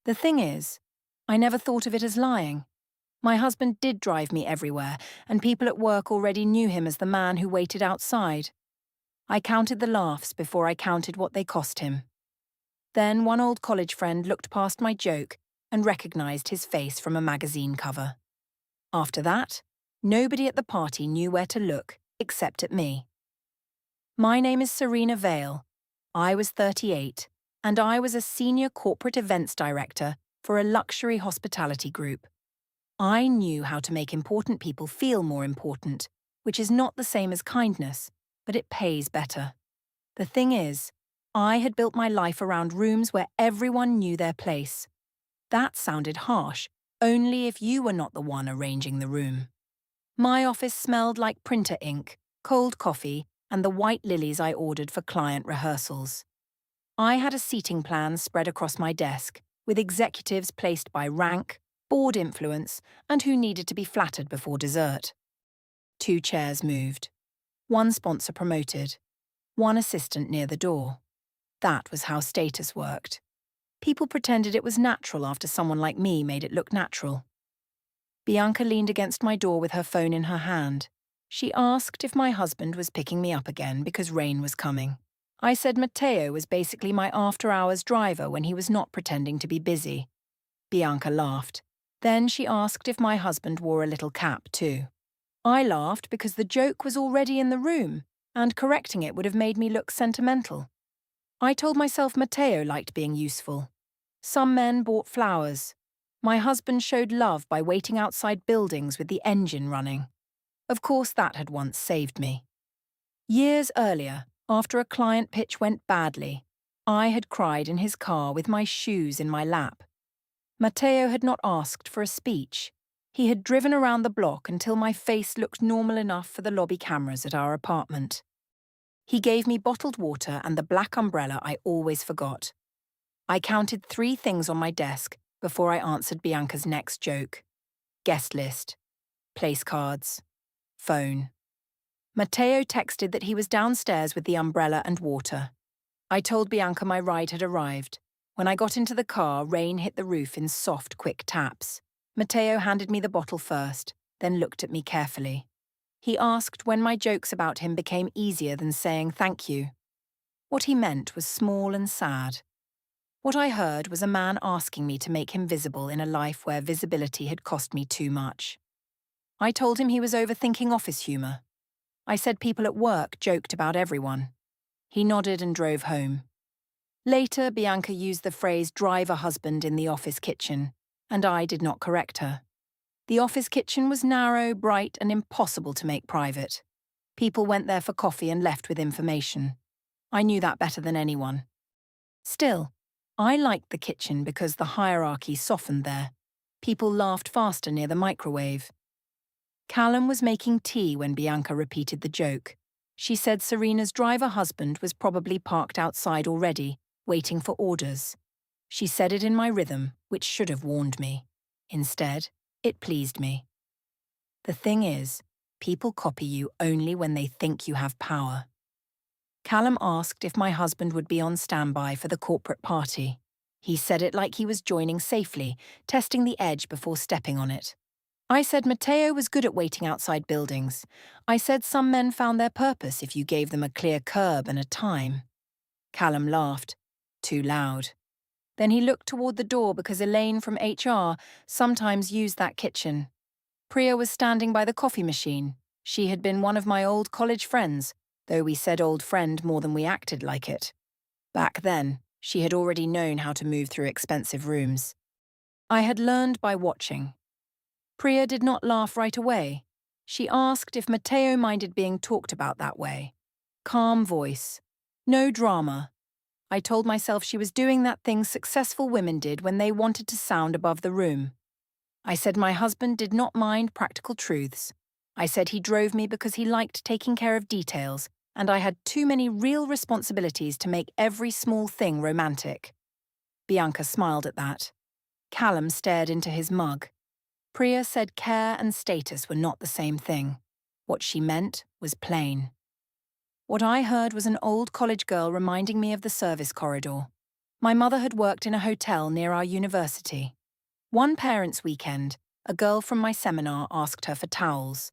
The thing is, I never thought of it as lying. My husband did drive me everywhere, and people at work already knew him as the man who waited outside. I counted the laughs before I counted what they cost him. Then one old college friend looked past my joke and recognized his face from a magazine cover. After that, nobody at the party knew where to look except at me. My name is Serena Vale. I was 38, and I was a senior corporate events director for a luxury hospitality group. I knew how to make important people feel more important, which is not the same as kindness, but it pays better. The thing is, I had built my life around rooms where everyone knew their place. That sounded harsh, only if you were not the one arranging the room. My office smelled like printer ink, cold coffee, and the white lilies I ordered for client rehearsals. I had a seating plan spread across my desk, with executives placed by rank, board influence, and who needed to be flattered before dessert. 2 chairs moved. 1 sponsor promoted. 1 assistant near the door. That was how status worked. People pretended it was natural after someone like me made it look natural. Bianca leaned against my door with her phone in her hand. She asked if my husband was picking me up again because rain was coming. I said Matteo was basically my after-hours driver when he was not pretending to be busy. Bianca laughed. Then she asked if my husband wore a little cap too. I laughed because the joke was already in the room, and correcting it would have made me look sentimental. I told myself Matteo liked being useful. Some men bought flowers. My husband showed love by waiting outside buildings with the engine running. Of course, that had once saved me. Years earlier, after a client pitch went badly, I had cried in his car with my shoes in my lap. Matteo had not asked for a speech. He had driven around the block until my face looked normal enough for the lobby cameras at our apartment. He gave me bottled water and the black umbrella I always forgot. I counted 3 things on my desk before I answered Bianca's next joke. Guest list, place cards, phone. Matteo texted that he was downstairs with the umbrella and water. I told Bianca my ride had arrived. When I got into the car, rain hit the roof in soft, quick taps. Matteo handed me the bottle first, then looked at me carefully. He asked when my jokes about him became easier than saying thank you. What he meant was small and sad. What I heard was a man asking me to make him visible in a life where visibility had cost me too much. I told him he was overthinking office humour. I said people at work joked about everyone. He nodded and drove home. Later, Bianca used the phrase driver husband in the office kitchen, and I did not correct her. The office kitchen was narrow, bright, and impossible to make private. People went there for coffee and left with information. I knew that better than anyone. Still, I liked the kitchen because the hierarchy softened there. People laughed faster near the microwave. Callum was making tea when Bianca repeated the joke. She said Serena's driver husband was probably parked outside already, waiting for orders. She said it in my rhythm, which should have warned me. Instead, it pleased me. The thing is, people copy you only when they think you have power. Callum asked if my husband would be on standby for the corporate party. He said it like he was joining safely, testing the edge before stepping on it. I said Matteo was good at waiting outside buildings. I said some men found their purpose if you gave them a clear curb and a time. Callum laughed. Too loud. Then he looked toward the door because Elaine from HR sometimes used that kitchen. Priya was standing by the coffee machine. She had been one of my old college friends, though we said old friend more than we acted like it. Back then, she had already known how to move through expensive rooms. I had learned by watching. Priya did not laugh right away. She asked if Matteo minded being talked about that way. Calm voice. No drama. I told myself she was doing that thing successful women did when they wanted to sound above the room. I said my husband did not mind practical truths. I said he drove me because he liked taking care of details, and I had too many real responsibilities to make every small thing romantic. Bianca smiled at that. Callum stared into his mug. Priya said care and status were not the same thing. What she meant was plain. What I heard was an old college girl reminding me of the service corridor. My mother had worked in a hotel near our university. One parents' weekend, a girl from my seminar asked her for towels.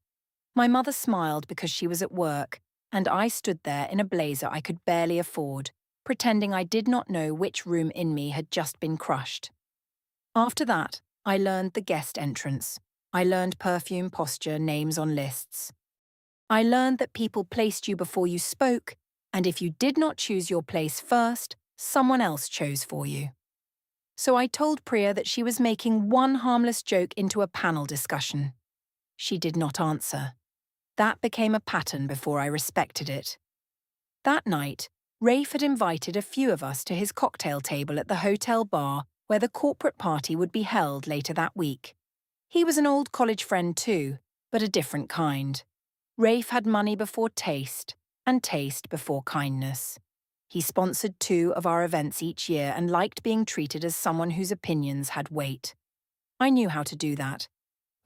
My mother smiled because she was at work, and I stood there in a blazer I could barely afford, pretending I did not know which room in me had just been crushed. After that, I learned the guest entrance. I learned perfume, posture, names on lists. I learned that people placed you before you spoke, and if you did not choose your place first, someone else chose for you. So I told Priya that she was making one harmless joke into a panel discussion. She did not answer. That became a pattern before I respected it. That night, Rafe had invited a few of us to his cocktail table at the hotel bar where the corporate party would be held later that week. He was an old college friend too, but a different kind. Rafe had money before taste, and taste before kindness. He sponsored 2 of our events each year and liked being treated as someone whose opinions had weight. I knew how to do that.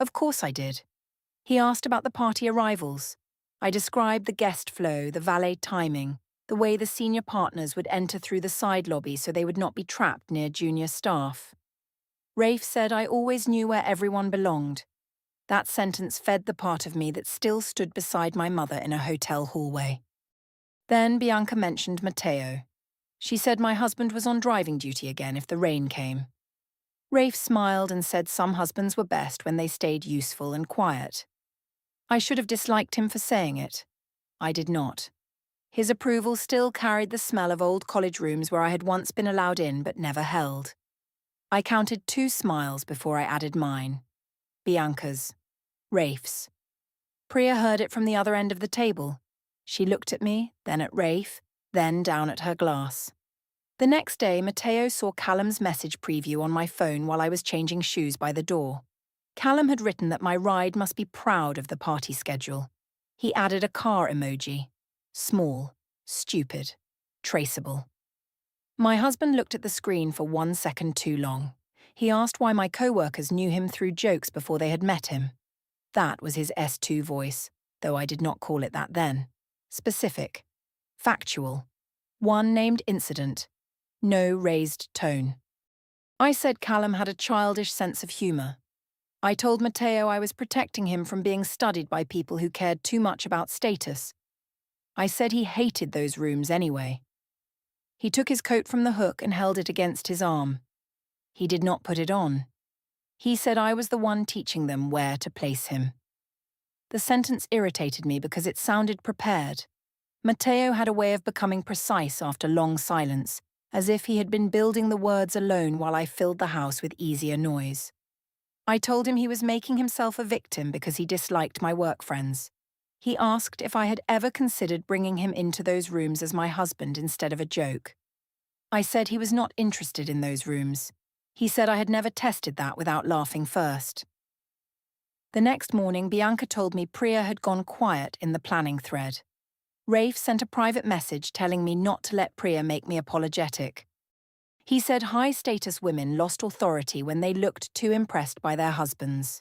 Of course I did. He asked about the party arrivals. I described the guest flow, the valet timing, the way the senior partners would enter through the side lobby so they would not be trapped near junior staff. Rafe said I always knew where everyone belonged. That sentence fed the part of me that still stood beside my mother in a hotel hallway. Then Bianca mentioned Matteo. She said my husband was on driving duty again if the rain came. Rafe smiled and said some husbands were best when they stayed useful and quiet. I should have disliked him for saying it. I did not. His approval still carried the smell of old college rooms where I had once been allowed in but never held. I counted 2 smiles before I added mine. Bianca's. Rafe's. Priya heard it from the other end of the table. She looked at me, then at Rafe, then down at her glass. The next day, Matteo saw Callum's message preview on my phone while I was changing shoes by the door. Callum had written that my ride must be proud of the party schedule. He added a car emoji. Small, stupid, traceable. My husband looked at the screen for 1 second too long. He asked why my co-workers knew him through jokes before they had met him. That was his S2 voice, though I did not call it that then. Specific. Factual. One named incident. No raised tone. I said Callum had a childish sense of humour. I told Matteo I was protecting him from being studied by people who cared too much about status. I said he hated those rooms anyway. He took his coat from the hook and held it against his arm. He did not put it on. He said I was the one teaching them where to place him. The sentence irritated me because it sounded prepared. Matteo had a way of becoming precise after long silence, as if he had been building the words alone while I filled the house with easier noise. I told him he was making himself a victim because he disliked my work friends. He asked if I had ever considered bringing him into those rooms as my husband instead of a joke. I said he was not interested in those rooms. He said I had never tested that without laughing first. The next morning, Bianca told me Priya had gone quiet in the planning thread. Rafe sent a private message telling me not to let Priya make me apologetic. He said high-status women lost authority when they looked too impressed by their husbands.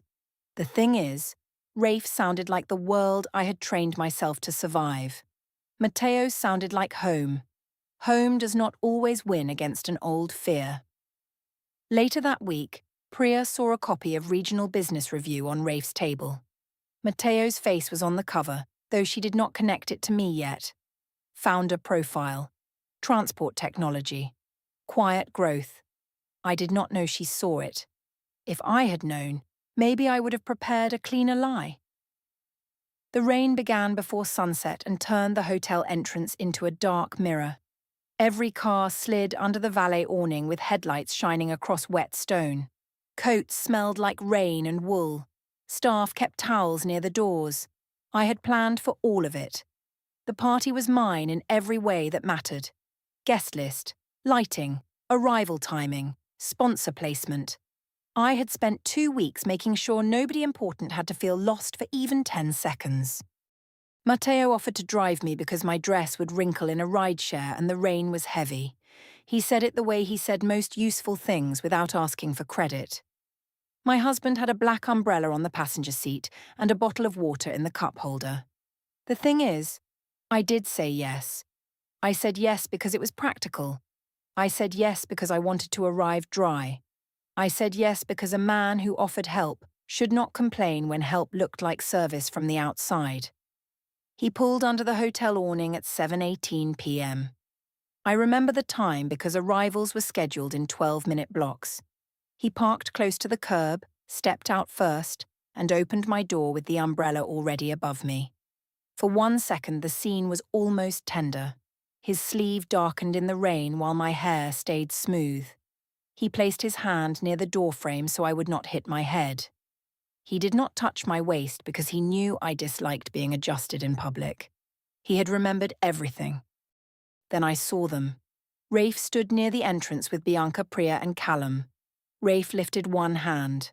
The thing is, Rafe sounded like the world I had trained myself to survive. Matteo sounded like home. Home does not always win against an old fear. Later that week, Priya saw a copy of Regional Business Review on Rafe's table. Matteo's face was on the cover, though she did not connect it to me yet. Founder profile. Transport technology. Quiet growth. I did not know she saw it. If I had known, maybe I would have prepared a cleaner lie. The rain began before sunset and turned the hotel entrance into a dark mirror. Every car slid under the valet awning with headlights shining across wet stone. Coats smelled like rain and wool. Staff kept towels near the doors. I had planned for all of it. The party was mine in every way that mattered. Guest list, lighting, arrival timing, sponsor placement. I had spent 2 weeks making sure nobody important had to feel lost for even 10 seconds. Matteo offered to drive me because my dress would wrinkle in a rideshare and the rain was heavy. He said it the way he said most useful things without asking for credit. My husband had a black umbrella on the passenger seat and a bottle of water in the cup holder. The thing is, I did say yes. I said yes because it was practical. I said yes because I wanted to arrive dry. I said yes because a man who offered help should not complain when help looked like service from the outside. He pulled under the hotel awning at 7:18 p.m. I remember the time because arrivals were scheduled in 12-minute blocks. He parked close to the curb, stepped out first, and opened my door with the umbrella already above me. For 1 second, the scene was almost tender. His sleeve darkened in the rain while my hair stayed smooth. He placed his hand near the doorframe so I would not hit my head. He did not touch my waist because he knew I disliked being adjusted in public. He had remembered everything. Then I saw them. Rafe stood near the entrance with Bianca, Priya, and Callum. Rafe lifted one hand.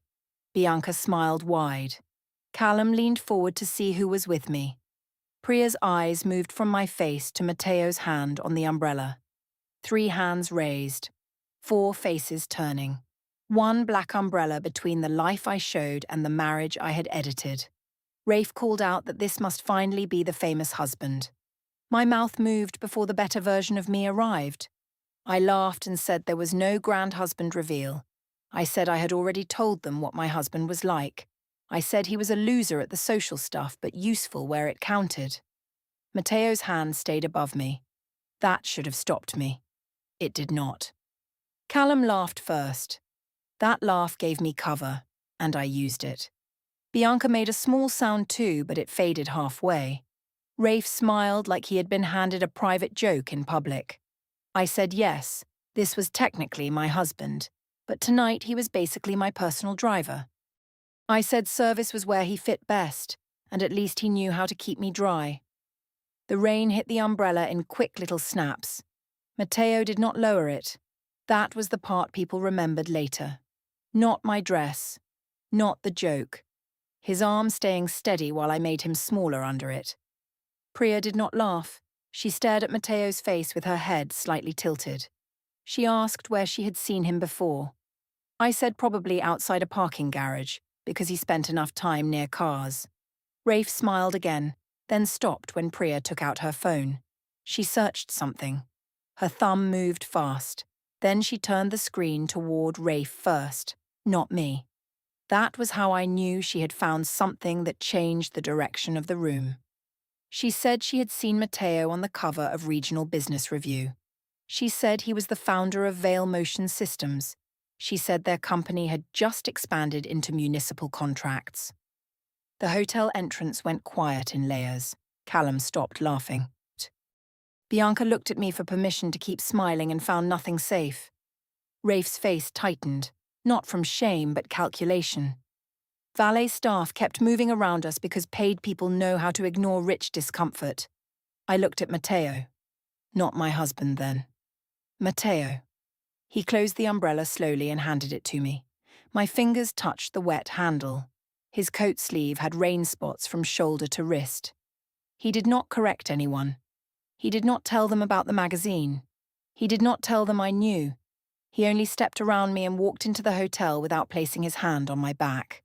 Bianca smiled wide. Callum leaned forward to see who was with me. Priya's eyes moved from my face to Matteo's hand on the umbrella. 3 hands raised. 4 faces turning. 1 black umbrella between the life I showed and the marriage I had edited. Rafe called out that this must finally be the famous husband. My mouth moved before the better version of me arrived. I laughed and said there was no grand husband reveal. I said I had already told them what my husband was like. I said he was a loser at the social stuff but useful where it counted. Matteo's hand stayed above me. That should have stopped me. It did not. Callum laughed first. That laugh gave me cover, and I used it. Bianca made a small sound too, but it faded halfway. Rafe smiled like he had been handed a private joke in public. I said yes, this was technically my husband, but tonight he was basically my personal driver. I said service was where he fit best, and at least he knew how to keep me dry. The rain hit the umbrella in quick little snaps. Matteo did not lower it. That was the part people remembered later. Not my dress. Not the joke. His arm staying steady while I made him smaller under it. Priya did not laugh. She stared at Matteo's face with her head slightly tilted. She asked where she had seen him before. I said probably outside a parking garage, because he spent enough time near cars. Rafe smiled again, then stopped when Priya took out her phone. She searched something. Her thumb moved fast. Then she turned the screen toward Rafe first, not me. That was how I knew she had found something that changed the direction of the room. She said she had seen Matteo on the cover of Regional Business Review. She said he was the founder of Veil Motion Systems. She said their company had just expanded into municipal contracts. The hotel entrance went quiet in layers. Callum stopped laughing. Bianca looked at me for permission to keep smiling and found nothing safe. Rafe's face tightened, not from shame but calculation. Valet staff kept moving around us because paid people know how to ignore rich discomfort. I looked at Matteo. Not my husband then. Matteo. He closed the umbrella slowly and handed it to me. My fingers touched the wet handle. His coat sleeve had rain spots from shoulder to wrist. He did not correct anyone. He did not tell them about the magazine. He did not tell them I knew. He only stepped around me and walked into the hotel without placing his hand on my back.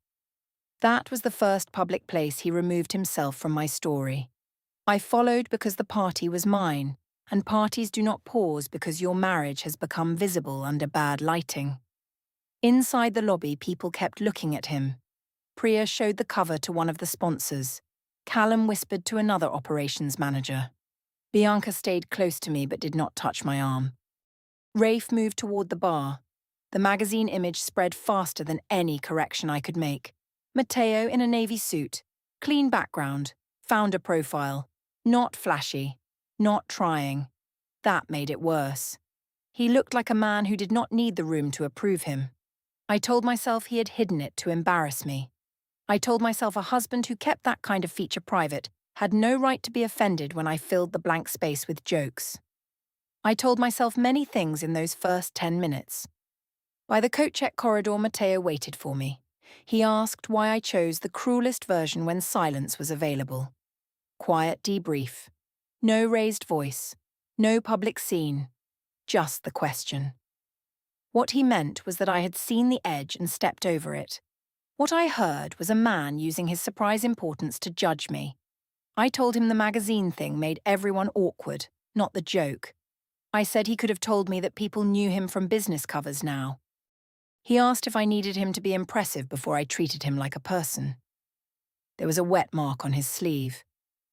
That was the first public place he removed himself from my story. I followed because the party was mine, and parties do not pause because your marriage has become visible under bad lighting. Inside the lobby, people kept looking at him. Priya showed the cover to one of the sponsors. Callum whispered to another operations manager. Bianca stayed close to me but did not touch my arm. Rafe moved toward the bar. The magazine image spread faster than any correction I could make. Matteo in a navy suit, clean background, founder profile, not flashy, not trying. That made it worse. He looked like a man who did not need the room to approve him. I told myself he had hidden it to embarrass me. I told myself a husband who kept that kind of feature private had no right to be offended when I filled the blank space with jokes. I told myself many things in those first 10 minutes. By the coat check corridor, Matteo waited for me. He asked why I chose the cruelest version when silence was available. Quiet debrief. No raised voice. No public scene. Just the question. What he meant was that I had seen the edge and stepped over it. What I heard was a man using his surprise importance to judge me. I told him the magazine thing made everyone awkward, not the joke. I said he could have told me that people knew him from business covers now. He asked if I needed him to be impressive before I treated him like a person. There was a wet mark on his sleeve.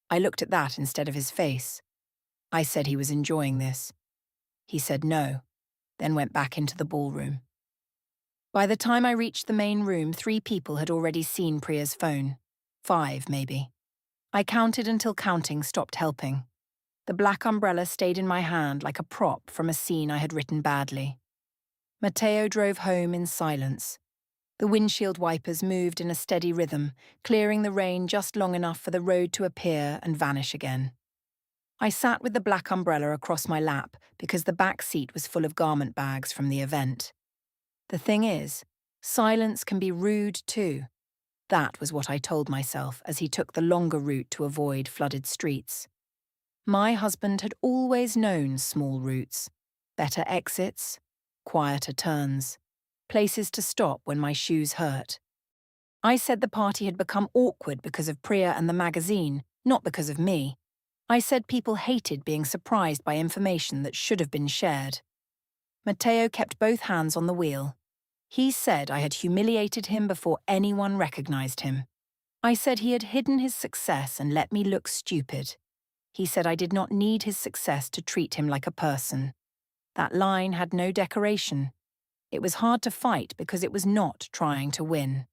I looked at that instead of his face. I said he was enjoying this. He said no, then went back into the ballroom. By the time I reached the main room, 3 people had already seen Priya's phone. 5, maybe. I counted until counting stopped helping. The black umbrella stayed in my hand like a prop from a scene I had written badly. Matteo drove home in silence. The windshield wipers moved in a steady rhythm, clearing the rain just long enough for the road to appear and vanish again. I sat with the black umbrella across my lap because the back seat was full of garment bags from the event. The thing is, silence can be rude too. That was what I told myself as he took the longer route to avoid flooded streets. My husband had always known small routes, better exits, quieter turns, places to stop when my shoes hurt. I said the party had become awkward because of Priya and the magazine, not because of me. I said people hated being surprised by information that should have been shared. Matteo kept both hands on the wheel. He said I had humiliated him before anyone recognized him. I said he had hidden his success and let me look stupid. He said I did not need his success to treat him like a person. That line had no decoration. It was hard to fight because it was not trying to win.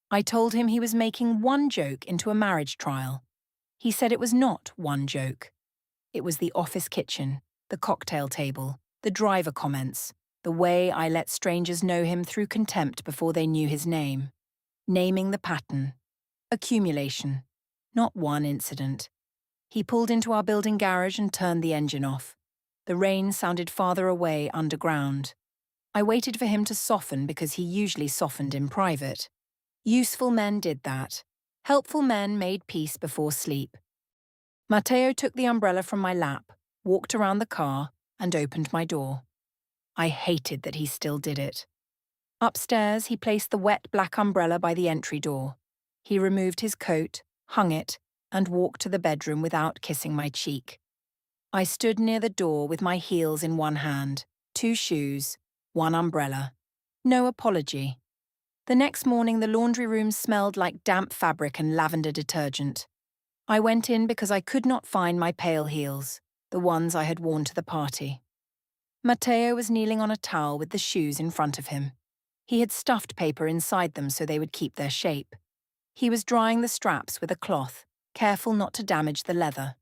I told him he was making one joke into a marriage trial. He said it was not one joke. It was the office kitchen, the cocktail table, the driver comments, the way I let strangers know him through contempt before they knew his name. Naming the pattern. Accumulation. Not one incident. He pulled into our building garage and turned the engine off. The rain sounded farther away underground. I waited for him to soften because he usually softened in private. Useful men did that. Helpful men made peace before sleep. Matteo took the umbrella from my lap, walked around the car, and opened my door. I hated that he still did it. Upstairs, he placed the wet black umbrella by the entry door. He removed his coat, hung it, and walked to the bedroom without kissing my cheek. I stood near the door with my heels in one hand, 2 shoes, 1 umbrella. No apology. The next morning, the laundry room smelled like damp fabric and lavender detergent. I went in because I could not find my pale heels, the ones I had worn to the party. Matteo was kneeling on a towel with the shoes in front of him. He had stuffed paper inside them so they would keep their shape. He was drying the straps with a cloth, careful not to damage the leather.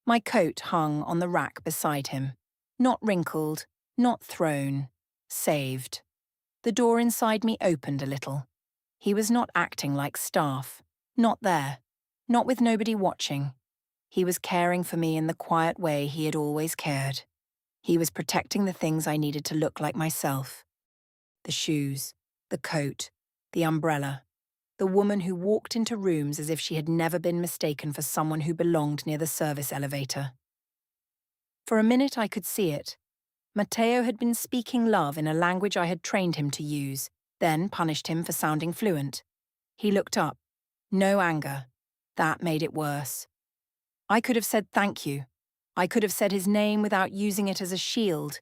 My coat hung on the rack beside him. Not wrinkled, not thrown, saved. The door inside me opened a little. He was not acting like staff. Not there. Not with nobody watching. He was caring for me in the quiet way he had always cared. He was protecting the things I needed to look like myself. The shoes, the coat, the umbrella. The woman who walked into rooms as if she had never been mistaken for someone who belonged near the service elevator. For a minute I could see it. Matteo had been speaking love in a language I had trained him to use, then punished him for sounding fluent. He looked up. No anger. That made it worse. I could have said thank you. I could have said his name without using it as a shield.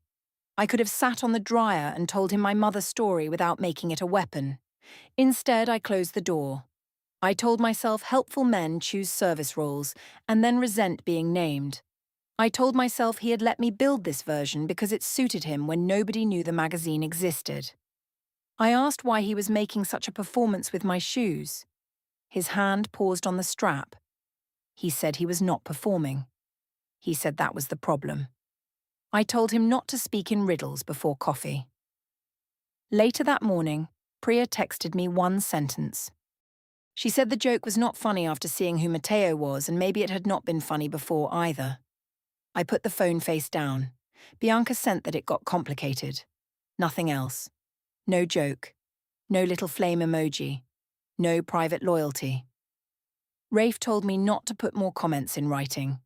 I could have sat on the dryer and told him my mother's story without making it a weapon. Instead, I closed the door. I told myself helpful men choose service roles and then resent being named. I told myself he had let me build this version because it suited him when nobody knew the magazine existed. I asked why he was making such a performance with my shoes. His hand paused on the strap. He said he was not performing. He said that was the problem. I told him not to speak in riddles before coffee. Later that morning, Priya texted me one sentence. She said the joke was not funny after seeing who Matteo was, and maybe it had not been funny before either. I put the phone face down. Bianca sent that it got complicated. Nothing else. No joke. No little flame emoji. No private loyalty. Rafe told me not to put more comments in writing.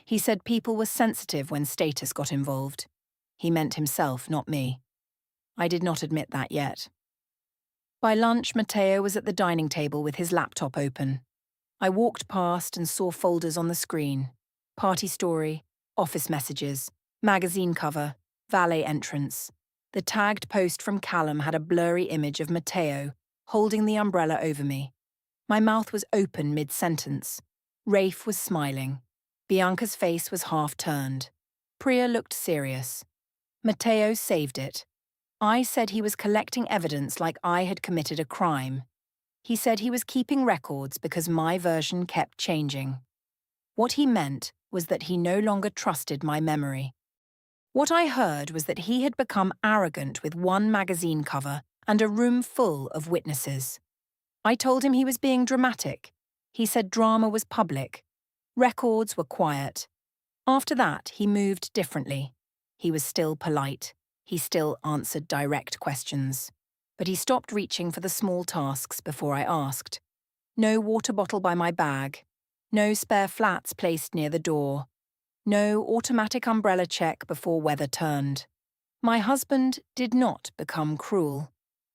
He said people were sensitive when status got involved. He meant himself, not me. I did not admit that yet. By lunch, Matteo was at the dining table with his laptop open. I walked past and saw folders on the screen. Party story, office messages, magazine cover, Valet entrance. The tagged post from Callum had a blurry image of Matteo, holding the umbrella over me. My mouth was open mid-sentence. Rafe was smiling. Bianca's face was half-turned. Priya looked serious. Matteo saved it. I said he was collecting evidence like I had committed a crime. He said he was keeping records because my version kept changing. What he meant was that he no longer trusted my memory. What I heard was that he had become arrogant with one magazine cover and a room full of witnesses. I told him he was being dramatic. He said drama was public. Records were quiet. After that, he moved differently. He was still polite. He still answered direct questions. But he stopped reaching for the small tasks before I asked. No water bottle by my bag. No spare flats placed near the door. No automatic umbrella check before weather turned. My husband did not become cruel.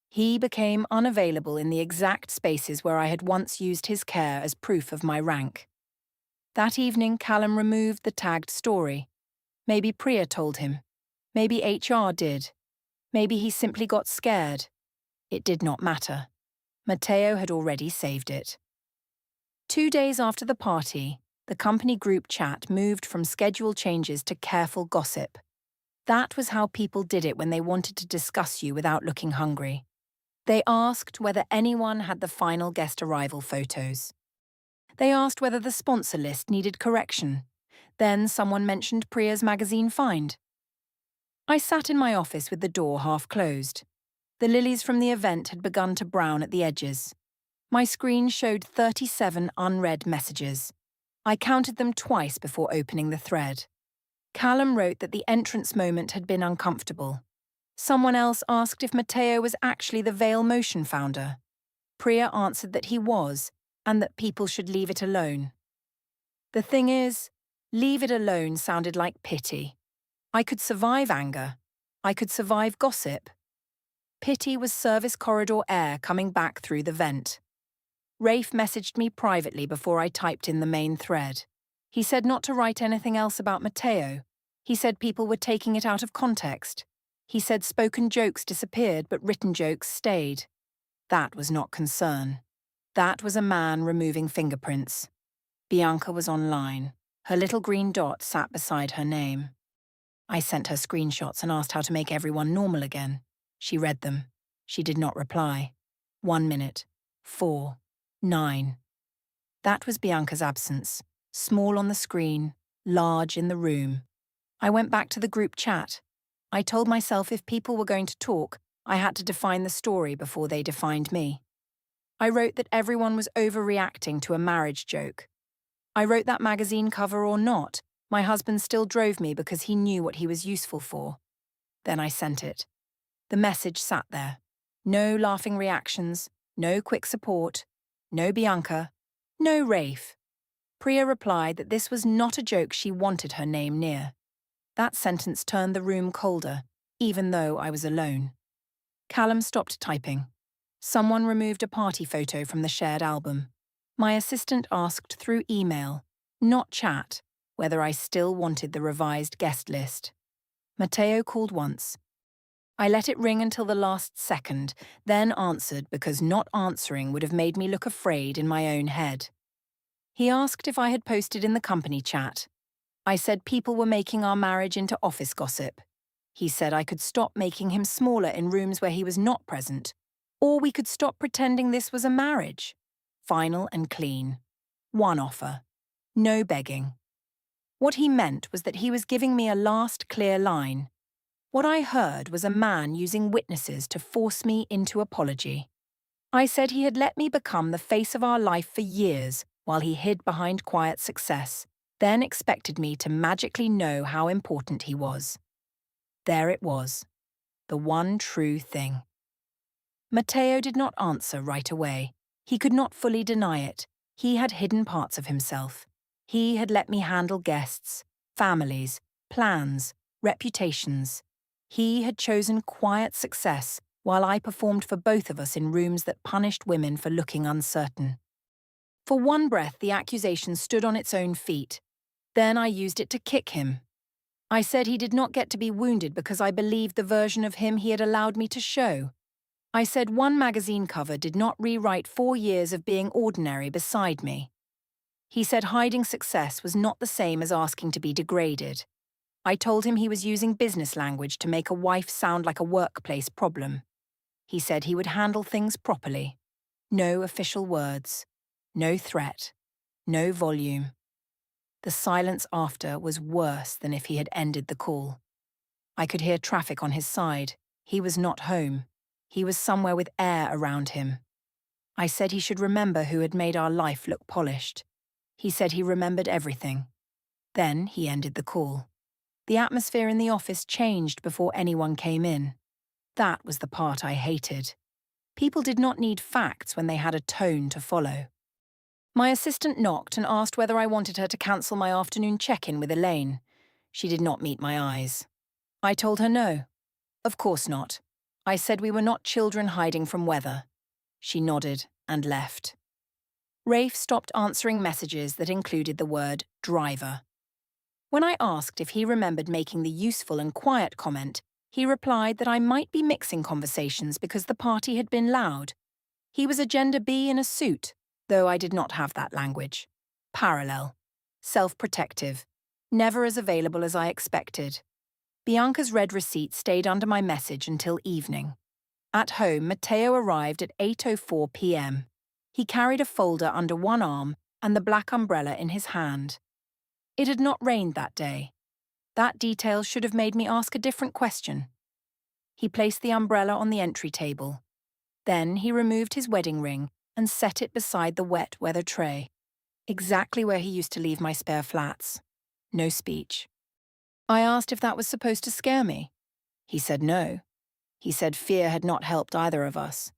He became unavailable in the exact spaces where I had once used his care as proof of my rank. That evening, Callum removed the tagged story. Maybe Priya told him. Maybe HR did. Maybe he simply got scared. It did not matter. Matteo had already saved it. 2 days after the party, the company group chat moved from schedule changes to careful gossip. That was how people did it when they wanted to discuss you without looking hungry. They asked whether anyone had the final guest arrival photos. They asked whether the sponsor list needed correction. Then someone mentioned Priya's magazine find. I sat in my office with the door half closed. The lilies from the event had begun to brown at the edges. My screen showed 37 unread messages. I counted them twice before opening the thread. Callum wrote that the entrance moment had been uncomfortable. Someone else asked if Matteo was actually the Veil Motion founder. Priya answered that he was, and that people should leave it alone. The thing is, leave it alone sounded like pity. I could survive anger. I could survive gossip. Pity was service corridor air coming back through the vent. Rafe messaged me privately before I typed in the main thread. He said not to write anything else about Matteo. He said people were taking it out of context. He said spoken jokes disappeared but written jokes stayed. That was not concern. That was a man removing fingerprints. Bianca was online. Her little green dot sat beside her name. I sent her screenshots and asked how to make everyone normal again. She read them. She did not reply. 1 minute. 4. 9. That was Bianca's absence. Small on the screen, large in the room. I went back to the group chat. I told myself if people were going to talk, I had to define the story before they defined me. I wrote that everyone was overreacting to a marriage joke. I wrote that magazine cover or not, my husband still drove me because he knew what he was useful for. Then I sent it. The message sat there. No laughing reactions, no quick support, no Bianca, no Rafe. Priya replied that this was not a joke she wanted her name near. That sentence turned the room colder, even though I was alone. Callum stopped typing. Someone removed a party photo from the shared album. My assistant asked through email, not chat, whether I still wanted the revised guest list. Matteo called once. I let it ring until the last second, then answered because not answering would have made me look afraid in my own head. He asked if I had posted in the company chat. I said people were making our marriage into office gossip. He said I could stop making him smaller in rooms where he was not present, or we could stop pretending this was a marriage. Final and clean. One offer. No begging. What he meant was that he was giving me a last clear line. What I heard was a man using witnesses to force me into apology. I said he had let me become the face of our life for years while he hid behind quiet success, then expected me to magically know how important he was. There it was. The one true thing. Matteo did not answer right away. He could not fully deny it. He had hidden parts of himself. He had let me handle guests, families, plans, reputations. He had chosen quiet success while I performed for both of us in rooms that punished women for looking uncertain. For one breath, the accusation stood on its own feet. Then I used it to kick him. I said he did not get to be wounded because I believed the version of him he had allowed me to show. I said one magazine cover did not rewrite 4 years of being ordinary beside me. He said hiding success was not the same as asking to be degraded. I told him he was using business language to make a wife sound like a workplace problem. He said he would handle things properly. No official words. No threat. No volume. The silence after was worse than if he had ended the call. I could hear traffic on his side. He was not home. He was somewhere with air around him. I said he should remember who had made our life look polished. He said he remembered everything. Then he ended the call. The atmosphere in the office changed before anyone came in. That was the part I hated. People did not need facts when they had a tone to follow. My assistant knocked and asked whether I wanted her to cancel my afternoon check-in with Elaine. She did not meet my eyes. I told her no. Of course not. I said we were not children hiding from weather. She nodded and left. Rafe stopped answering messages that included the word driver. When I asked if he remembered making the useful and quiet comment, he replied that I might be mixing conversations because the party had been loud. He was a gender B in a suit, though I did not have that language. Parallel. Self-protective. Never as available as I expected. Bianca's red receipt stayed under my message until evening. At home, Matteo arrived at 8:04 p.m. He carried a folder under one arm and the black umbrella in his hand. It had not rained that day. That detail should have made me ask a different question. He placed the umbrella on the entry table. Then he removed his wedding ring and set it beside the wet weather tray, exactly where he used to leave my spare flats. No speech. I asked if that was supposed to scare me. He said no. He said fear had not helped either of us.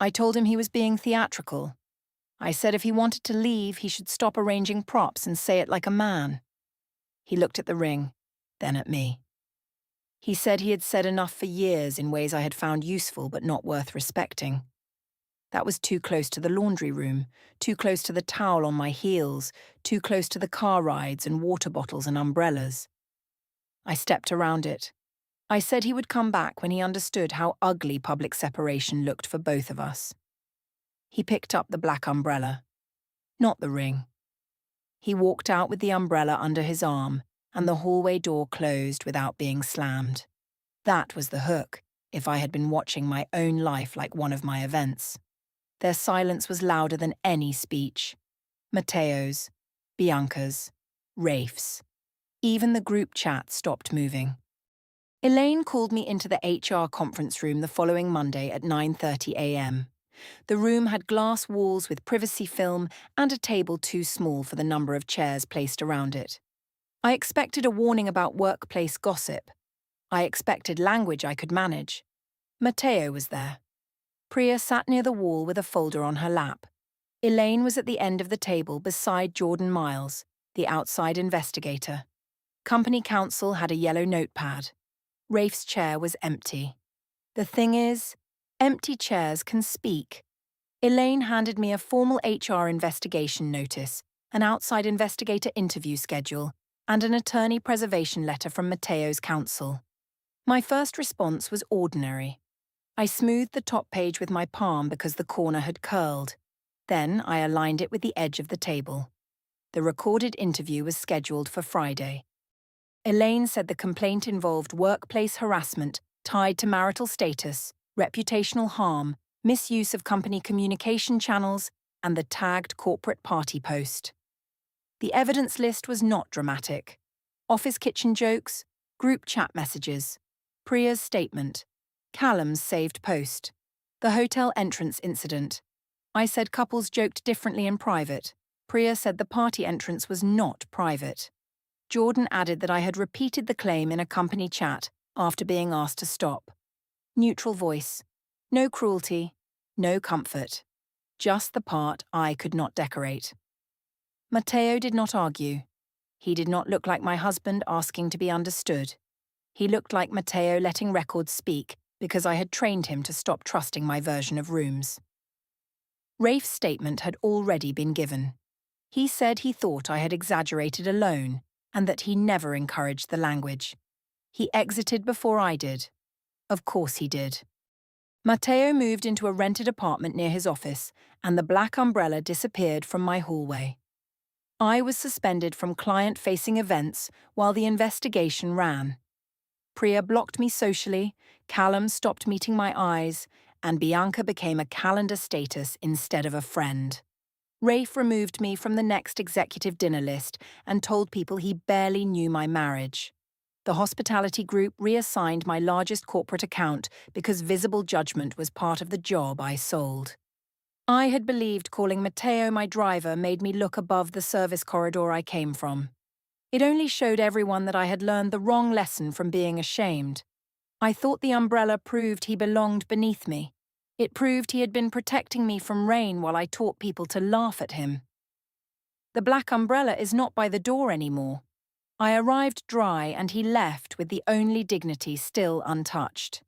I told him he was being theatrical. I said if he wanted to leave, he should stop arranging props and say it like a man. He looked at the ring, then at me. He said he had said enough for years in ways I had found useful but not worth respecting. That was too close to the laundry room, too close to the towel on my heels, too close to the car rides and water bottles and umbrellas. I stepped around it. I said he would come back when he understood how ugly public separation looked for both of us. He picked up the black umbrella, not the ring. He walked out with the umbrella under his arm, and the hallway door closed without being slammed. That was the hook, if I had been watching my own life like one of my events. Their silence was louder than any speech. Matteo's, Bianca's, Rafe's. Even the group chat stopped moving. Elaine called me into the HR conference room the following Monday at 9:30 a.m. The room had glass walls with privacy film and a table too small for the number of chairs placed around it. I expected a warning about workplace gossip. I expected language I could manage. Matteo was there. Priya sat near the wall with a folder on her lap. Elaine was at the end of the table beside Jordan Miles, the outside investigator. Company counsel had a yellow notepad. Rafe's chair was empty. The thing is, empty chairs can speak. Elaine handed me a formal HR investigation notice, an outside investigator interview schedule, and an attorney preservation letter from Matteo's counsel. My first response was ordinary. I smoothed the top page with my palm because the corner had curled. Then I aligned it with the edge of the table. The recorded interview was scheduled for Friday. Elaine said the complaint involved workplace harassment tied to marital status, reputational harm, misuse of company communication channels, and the tagged corporate party post. The evidence list was not dramatic. Office kitchen jokes, group chat messages, Priya's statement, Callum's saved post, the hotel entrance incident. I said couples joked differently in private. Priya said the party entrance was not private. Jordan added that I had repeated the claim in a company chat after being asked to stop. Neutral voice. No cruelty. No comfort. Just the part I could not decorate. Matteo did not argue. He did not look like my husband asking to be understood. He looked like Matteo letting records speak because I had trained him to stop trusting my version of rooms. Rafe's statement had already been given. He said he thought I had exaggerated alone, and that he never encouraged the language. He exited before I did. Of course he did. Matteo moved into a rented apartment near his office, and the black umbrella disappeared from my hallway. I was suspended from client-facing events while the investigation ran. Priya blocked me socially, Callum stopped meeting my eyes, and Bianca became a calendar status instead of a friend. Rafe removed me from the next executive dinner list and told people he barely knew my marriage. The hospitality group reassigned my largest corporate account because visible judgment was part of the job I sold. I had believed calling Matteo my driver made me look above the service corridor I came from. It only showed everyone that I had learned the wrong lesson from being ashamed. I thought the umbrella proved he belonged beneath me. It proved he had been protecting me from rain while I taught people to laugh at him. The black umbrella is not by the door anymore. I arrived dry and he left with the only dignity still untouched.